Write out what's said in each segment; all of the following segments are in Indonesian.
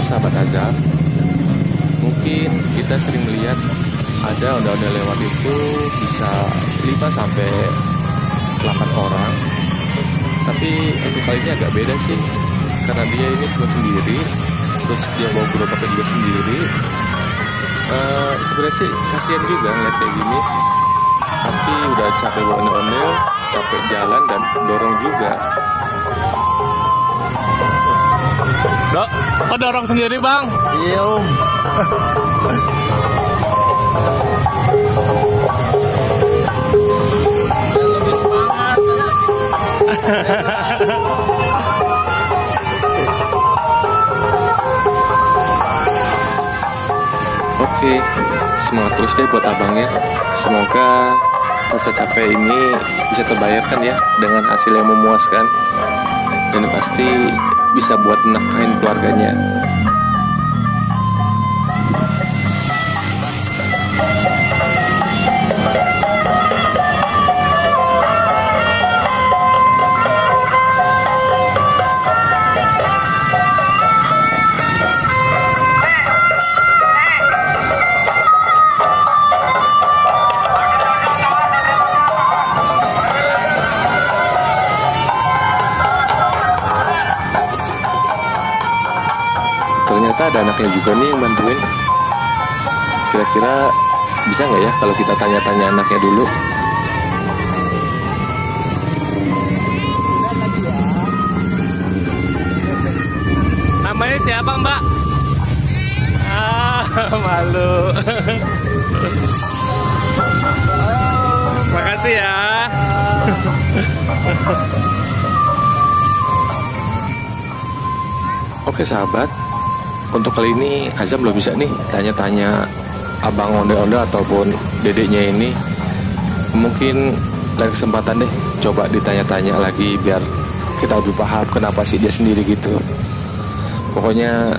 sahabat Azam, mungkin kita sering melihat ada ondel-ondel lewat itu bisa 5 sampai 8 orang. Tapi untuk kali ini agak beda sih, karena dia ini cuma sendiri, terus dia bawa gerobaknya juga sendiri. Sebenarnya sih kasihan juga ngeliat kayak gini. Pasti udah capek bawa ondel-ondel, capek jalan dan dorong juga. Dok, kok dorong sendiri bang? Iya om. Lebih semangat. Oke, semangat terus deh buat abangnya. Semoga rasa capek ini bisa terbayarkan ya dengan hasil yang memuaskan, dan pasti bisa buat nafkahin keluarganya. Ternyata ada anaknya juga nih yang bantuin. Kira-kira bisa nggak ya kalau kita tanya-tanya anaknya dulu? Namanya siapa mbak? Malu. Makasih ya. Oke sahabat, untuk kali ini Azam belum bisa nih tanya-tanya abang ondel-ondel ataupun dedeknya ini. Mungkin lain kesempatan deh coba ditanya-tanya lagi biar kita lebih paham kenapa sih dia sendiri gitu. Pokoknya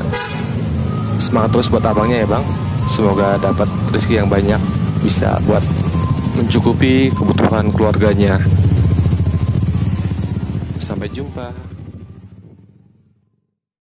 semangat terus buat abangnya ya bang. Semoga dapat rezeki yang banyak, bisa buat mencukupi kebutuhan keluarganya. Sampai jumpa.